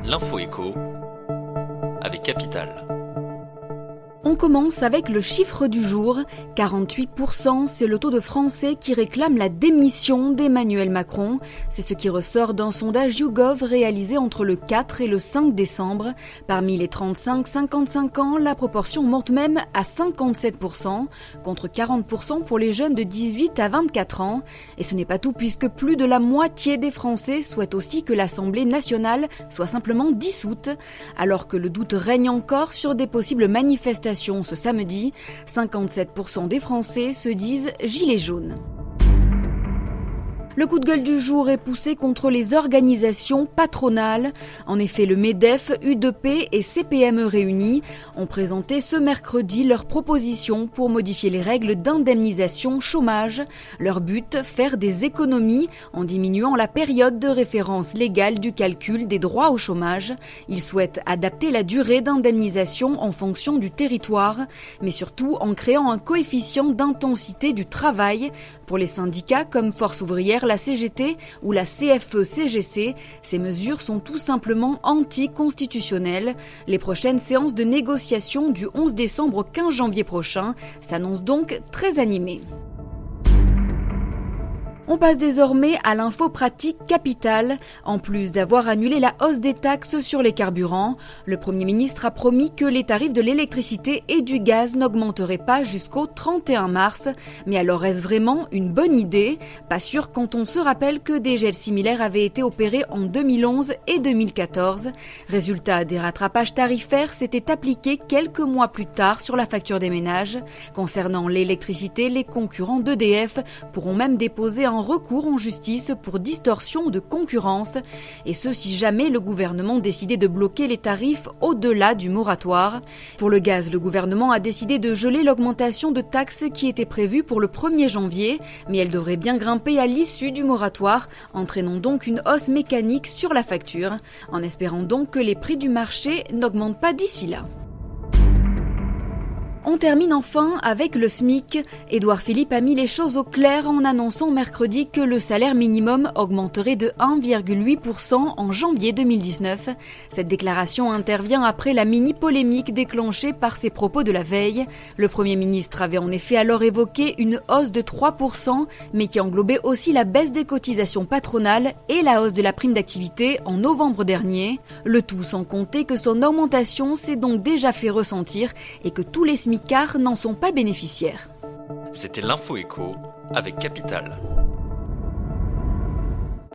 L'info écho avec Capital. On commence avec le chiffre du jour. 48%, c'est le taux de Français qui réclament la démission d'Emmanuel Macron. C'est ce qui ressort d'un sondage YouGov réalisé entre le 4 et le 5 décembre. Parmi les 35-55 ans, la proportion monte même à 57%, contre 40% pour les jeunes de 18 à 24 ans. Et ce n'est pas tout, puisque plus de la moitié des Français souhaitent aussi que l'Assemblée nationale soit simplement dissoute. Alors que le doute règne encore sur des possibles manifestations ce samedi, 57% des Français se disent gilets jaunes. Le coup de gueule du jour est poussé contre les organisations patronales. En effet, le MEDEF, UDP et CPME réunis ont présenté ce mercredi leurs propositions pour modifier les règles d'indemnisation chômage. Leur but, faire des économies en diminuant la période de référence légale du calcul des droits au chômage. Ils souhaitent adapter la durée d'indemnisation en fonction du territoire, mais surtout en créant un coefficient d'intensité du travail. Pour les syndicats comme Force ouvrière, la CGT ou la CFE-CGC, ces mesures sont tout simplement anticonstitutionnelles. Les prochaines séances de négociation du 11 décembre au 15 janvier prochain s'annoncent donc très animées. On passe désormais à l'info pratique Capital. En plus d'avoir annulé la hausse des taxes sur les carburants, le Premier ministre a promis que les tarifs de l'électricité et du gaz n'augmenteraient pas jusqu'au 31 mars. Mais alors est-ce vraiment une bonne idée ? Pas sûr quand on se rappelle que des gels similaires avaient été opérés en 2011 et 2014. Résultat, des rattrapages tarifaires s'étaient appliqués quelques mois plus tard sur la facture des ménages. Concernant l'électricité, les concurrents d'EDF pourront même déposer un recours en justice pour distorsion de concurrence, et ce si jamais le gouvernement décidait de bloquer les tarifs au-delà du moratoire. Pour le gaz, le gouvernement a décidé de geler l'augmentation de taxes qui était prévue pour le 1er janvier, mais elle devrait bien grimper à l'issue du moratoire, entraînant donc une hausse mécanique sur la facture, en espérant donc que les prix du marché n'augmentent pas d'ici là. On termine enfin avec le SMIC. Édouard Philippe a mis les choses au clair en annonçant mercredi que le salaire minimum augmenterait de 1,8% en janvier 2019. Cette déclaration intervient après la mini-polémique déclenchée par ses propos de la veille. Le Premier ministre avait en effet alors évoqué une hausse de 3%, mais qui englobait aussi la baisse des cotisations patronales et la hausse de la prime d'activité en novembre dernier. Le tout sans compter que son augmentation s'est donc déjà fait ressentir et que tous les SMICards n'en sont pas bénéficiaires. C'était l'Info écho avec Capital.